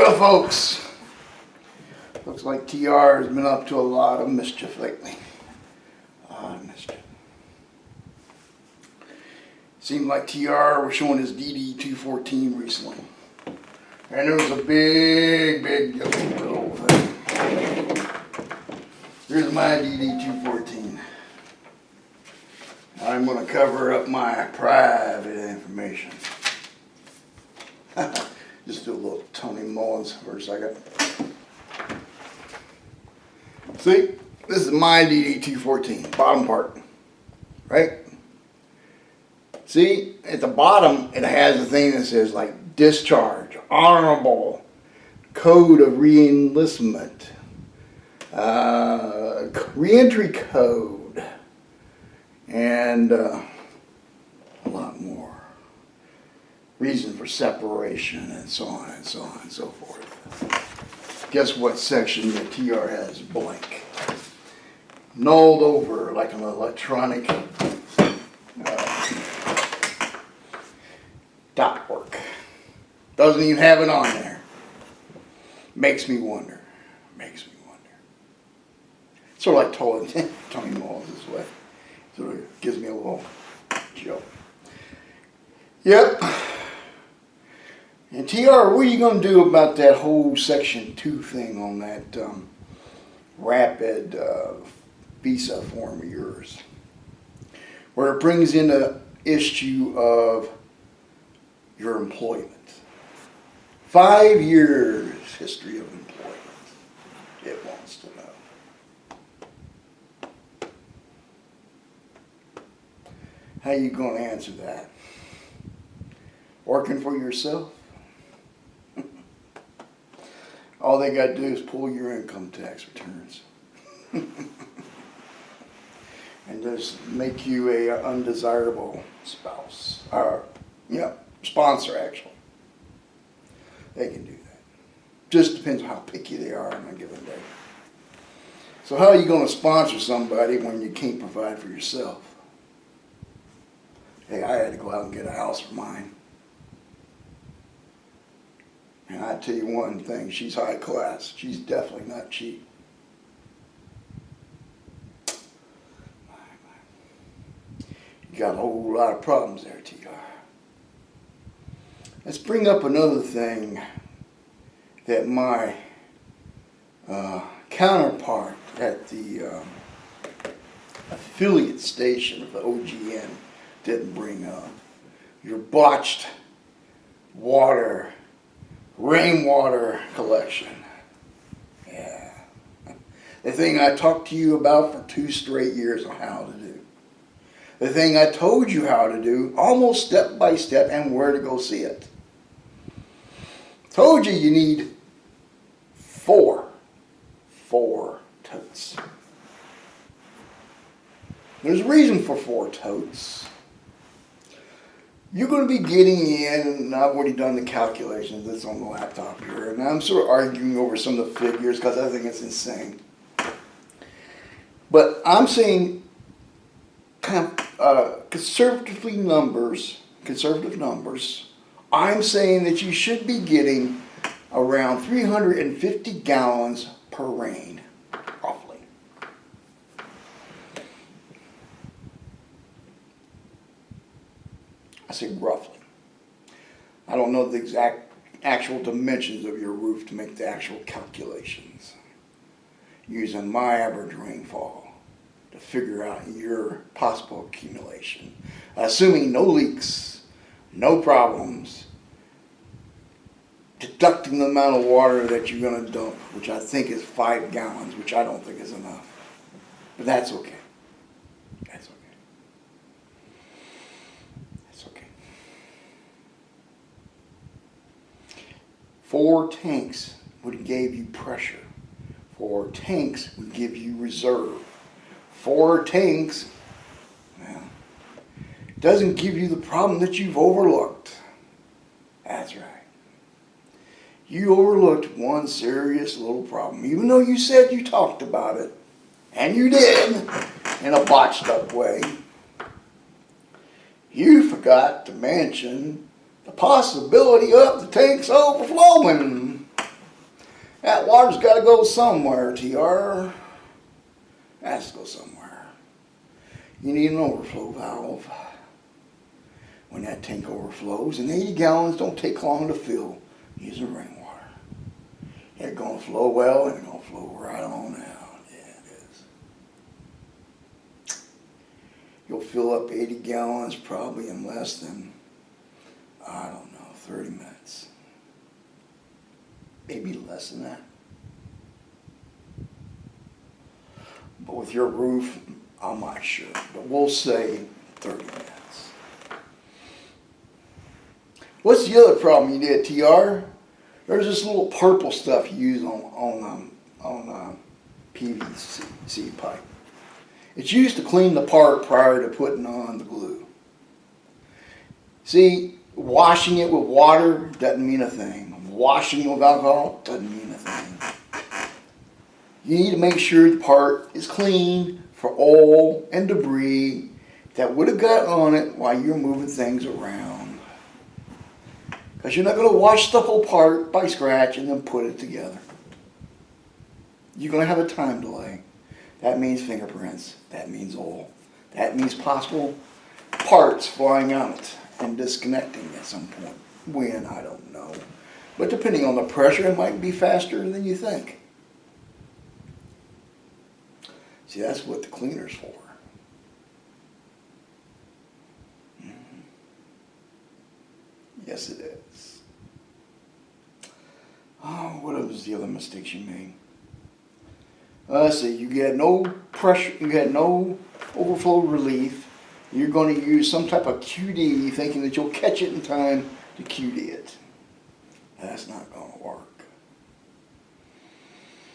Well, folks, looks like TR has been up to a lot of mischief lately. A lot of mischief. Seemed like TR was showing his DD214 recently. And there was a big yellow thing. Here's my DD214. I'm going to cover up my private information. Just do a little Tony Mullins for a second. See, this is my DD214, bottom part, right? See, at the bottom, it has a thing that says like discharge, honorable, code of re-enlistment, re-entry code, and a lot more. Reason for separation, and so on and so on and so forth. Guess what section the TR has blank? Nulled over like an electronic dot work. Doesn't even have it on there. Makes me wonder. Makes me wonder. Sort of like Tony Mullins this way. Sort of gives me a little joke. Yep. And TR, what are you going to do about that whole Section 2 thing on that rapid visa form of yours? Where it brings in the issue of your employment. 5 years history of employment. It wants to know. How are you going to answer that? Working for yourself? All they got to do is pull your income tax returns. And just make you a undesirable spouse. Or, sponsor actually. They can do that. Just depends on how picky they are on a given day. So how are you going to sponsor somebody when you can't provide for yourself? Hey, I had to go out and get a house for mine. And I tell you one thing, she's high class. She's definitely not cheap. You got a whole lot of problems there, TR. Let's bring up another thing that my counterpart at the affiliate station of the OGN didn't bring up. Your botched rainwater collection. Yeah. The thing I talked to you about for 2 straight years on how to do. The thing I told you how to do, almost step by step, and where to go see it. Told you need 4 totes. There's a reason for 4 totes. You're going to be getting in, and I've already done the calculations, it's on the laptop here, and I'm sort of arguing over some of the figures because I think it's insane. But I'm saying kind of conservative numbers, I'm saying that you should be getting around 350 gallons per rain, roughly. I say roughly. I don't know the exact actual dimensions of your roof to make the actual calculations. Using my average rainfall to figure out your possible accumulation. Assuming no leaks, no problems, deducting the amount of water that you're going to dump, which I think is 5 gallons, which I don't think is enough. But that's okay. That's okay. 4 tanks would give you pressure. 4 tanks would give you reserve. 4 tanks, well, doesn't give you the problem that you've overlooked. That's right. You overlooked one serious little problem, even though you said you talked about it, and you did, in a botched up way. You forgot to mention the possibility of the tanks overflowing. That water's got to go somewhere, TR. Has to go somewhere. You need an overflow valve. When that tank overflows, and 80 gallons don't take long to fill using rainwater. It's going to flow well, and it's going to flow right on out. Yeah, it is. You'll fill up 80 gallons probably in less than, I don't know, 30 minutes. Maybe less than that. But with your roof, I'm not sure. But we'll say 30 minutes. What's the other problem you did, TR? There's this little purple stuff you use on PVC pipe. It's used to clean the part prior to putting on the glue. See, washing it with water doesn't mean a thing. Washing it with alcohol doesn't mean a thing. You need to make sure the part is clean for oil and debris that would have got on it while you're moving things around. Because you're not going to wash the whole part by scratch and then put it together. You're going to have a time delay. That means fingerprints. That means oil. That means possible parts flying out and disconnecting at some point. When, I don't know. But depending on the pressure, it might be faster than you think. See, that's what the cleaner's for. Yes, it is. Oh, what was the other mistakes you made? Let's see, you get no pressure, you get no overflow relief. You're going to use some type of QD thinking that you'll catch it in time to QD it. That's not going to work.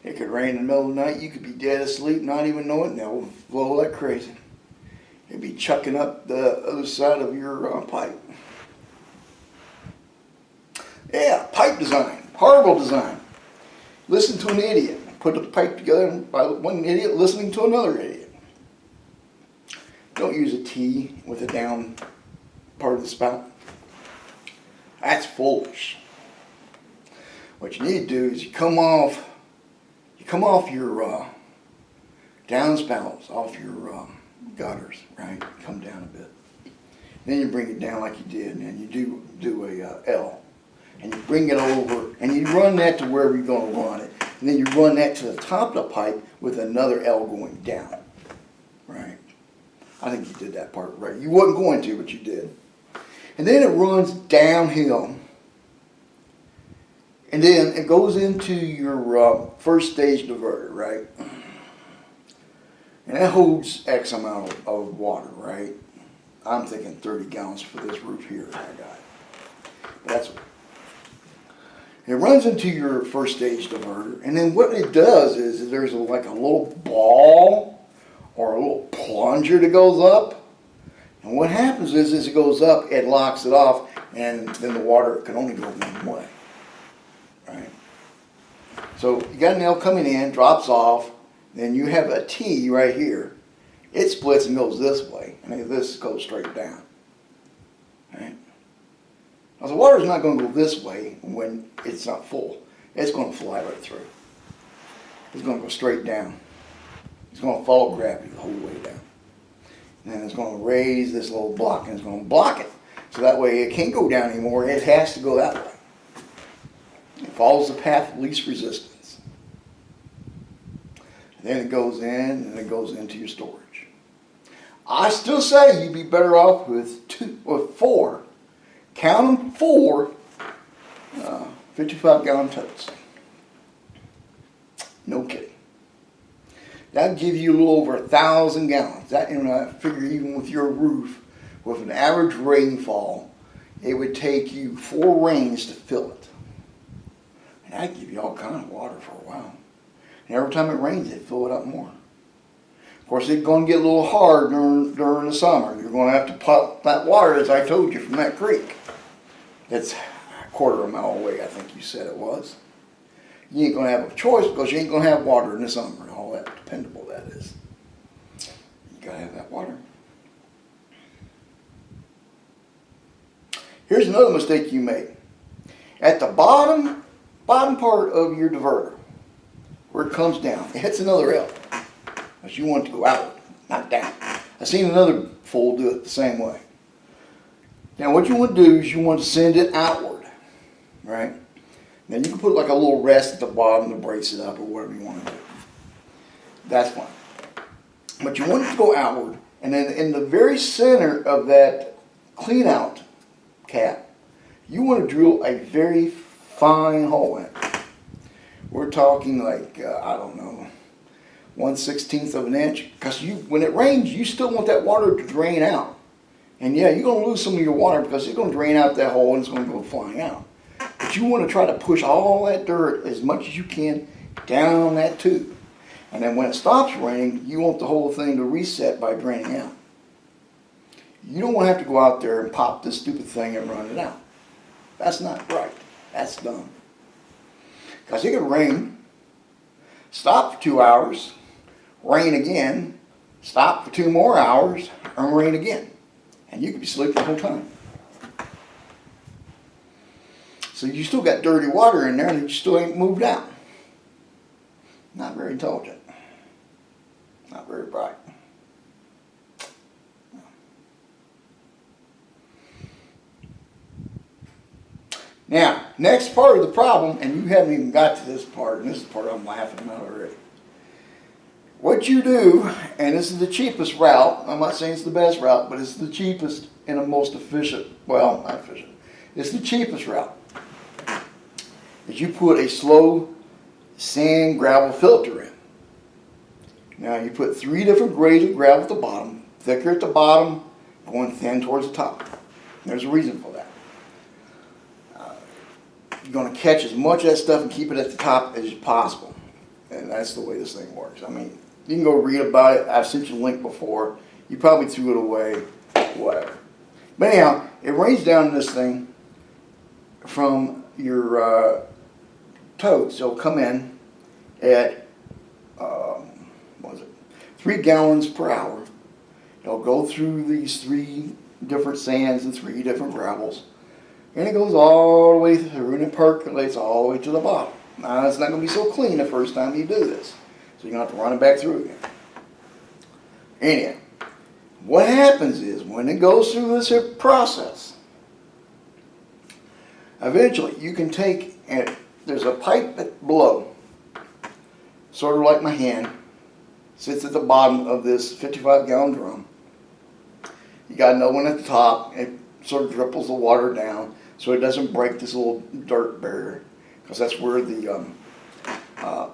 It could rain in the middle of the night, you could be dead asleep, not even know it, and they'll blow like crazy. It'd be chucking up the other side of your pipe. Yeah, pipe design, horrible design. Listen to an idiot. Put the pipe together by one idiot listening to another idiot. Don't use a T with a down part of the spout. That's foolish. What you need to do is you come off your downspouts, off your gutters, right? Come down a bit. Then you bring it down like you did, and you do a L. And you bring it over, and you run that to wherever you're going to run it. And then you run that to the top of the pipe with another L going down. Right? I think you did that part right. You wasn't going to, but you did. And then it runs downhill. And then it goes into your first stage diverter, right? And that holds X amount of water, right? I'm thinking 30 gallons for this roof here I got. But that's it runs into your first stage diverter, and then what it does is there's like a little ball or a little plunger that goes up, and what happens is as it goes up, it locks it off, and then the water can only go one way, right? So you got an L coming in, drops off, then you have a T right here. It splits and goes this way, and this goes straight down, right? Now the water's not going to go this way when it's not full. It's going to fly right through. It's going to go straight down. It's going to follow gravity the whole way down. And then it's going to raise this little block and it's going to block it. So that way it can't go down anymore. It has to go that way. It follows the path of least resistance. And then it goes in and it goes into your storage. I still say you'd be better off with 4. Count them 4 55-gallon totes. No kidding. That'd give you a little over 1,000 gallons. That, and I figure even with your roof, with an average rainfall, it would take you 4 rains to fill it. And that'd give you all kind of water for a while. And every time it rains, it'd fill it up more. Of course, it's going to get a little hard during the summer. You're going to have to pump that water, as I told you, from that creek. It's a quarter of a mile away, I think you said it was. You ain't going to have a choice because you ain't going to have water in the summer and all that dependable that is. You got to have that water. Here's another mistake you made. At the bottom bottom part of your diverter, where it comes down, it hits another L. Because you want it to go out, not down. I've seen another fool do it the same way. Now what you want to do is you want to send it outward, right? Now you can put like a little rest at the bottom to brace it up or whatever you want to do. That's fine. But you want it to go outward, and then in the very center of that clean out cap, you want to drill a very fine hole in it. We're talking like, I don't know, 1/16 of an inch. Because when it rains, you still want that water to drain out. And yeah, you're going to lose some of your water because it's going to drain out that hole and it's going to go flying out. But you want to try to push all that dirt as much as you can down that tube. And then when it stops raining, you want the whole thing to reset by draining out. You don't want to have to go out there and pop this stupid thing and run it out. That's not right. That's dumb. Because it can rain, stop for 2 hours, rain again, stop for 2 more hours, and rain again. And you could be sleeping the whole time. So you still got dirty water in there and you still ain't moved out. Not very intelligent. Not very bright. Now, next part of the problem, and you haven't even got to this part, and this is the part I'm laughing at already. What you do, and this is the cheapest route, I'm not saying it's the best route, but it's the cheapest and the most efficient, well, not efficient, it's the cheapest route, is you put a slow sand gravel filter in. Now you put 3 different grades of gravel at the bottom, thicker at the bottom, going thin towards the top. There's a reason for that. You're going to catch as much of that stuff and keep it at the top as possible. And that's the way this thing works. I mean, you can go read about it. I've sent you a link before. You probably threw it away, whatever. But anyhow, it rains down this thing from your totes. It'll come in at, 3 gallons per hour. It'll go through these 3 different sands and 3 different gravels. And it goes all the way through and it percolates all the way to the bottom. Now it's not going to be so clean the first time you do this. So you're going to have to run it back through again. Anyhow, what happens is when it goes through this process, eventually you can take, and there's a pipe below, sort of like my hand, sits at the bottom of this 55-gallon drum. You got another one at the top. It sort of dripples the water down so it doesn't break this little dirt barrier, because that's where the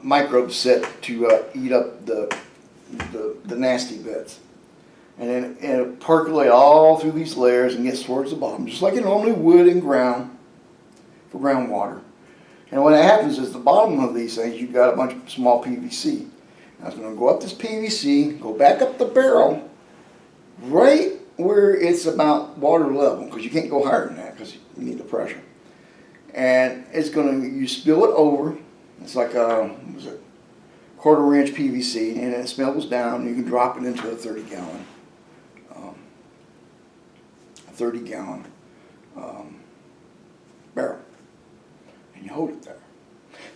microbes sit to eat up the nasty bits. And then it'll percolate all through these layers and gets towards the bottom, just like it normally would in ground, for groundwater. And what happens is the bottom of these things, you've got a bunch of small PVC. Now it's going to go up this PVC, go back up the barrel, right where it's about water level, because you can't go higher than that because you need the pressure. And it's going to, you spill it over. It's like a, what was it, 1/4 inch PVC, and it spills down. And you can drop it into a 30-gallon, barrel, and you hold it there.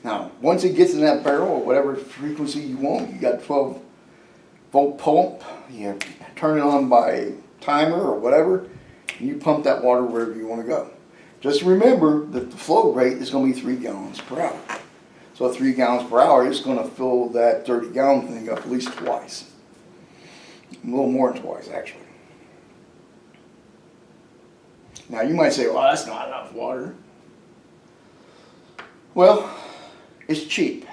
Now, once it gets in that barrel, or whatever frequency you want, you got 12-volt pump. You turn it on by timer or whatever, and you pump that water wherever you want to go. Just remember that the flow rate is going to be 3 gallons per hour. So 3 gallons per hour is going to fill that 30-gallon thing up at least twice. A little more than twice, actually. Now you might say, well, that's not enough water. Well, it's cheap.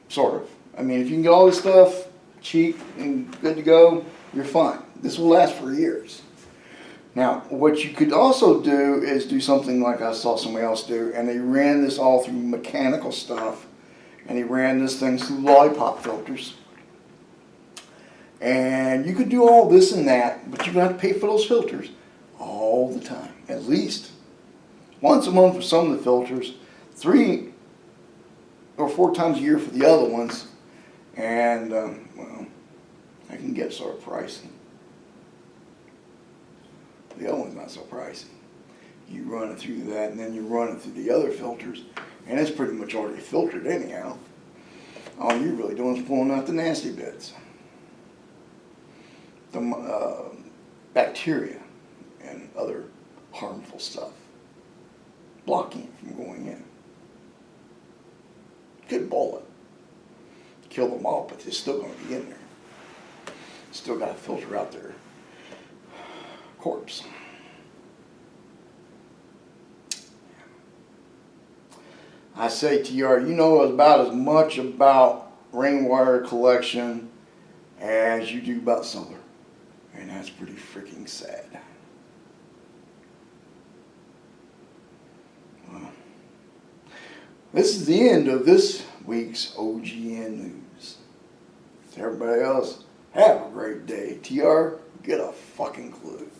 Sort of. I mean, if you can get all this stuff cheap and good to go, you're fine. This will last for years. Now, what you could also do is do something like I saw somebody else do, and they ran this all through mechanical stuff, and he ran this thing through lollipop filters. And you could do all this and that, but you're going to have to pay for those filters all the time, at least once a month for some of the filters, 3 or 4 times a year for the other ones, and well, I can get sort of pricey. The other one's not so pricey. You run it through that, and then you run it through the other filters, and it's pretty much already filtered anyhow. All you're really doing is pulling out the nasty bits, the bacteria and other harmful stuff, blocking it from going in. Good bullet. Kill them all, but they're still going to be in there. Still got to filter out their corpse. I say, TR, you know about as much about rainwater collection as you do about solar. And that's pretty freaking sad. Well, this is the end of this week's OGN news. To everybody else, have a great day. TR, get a fucking clue.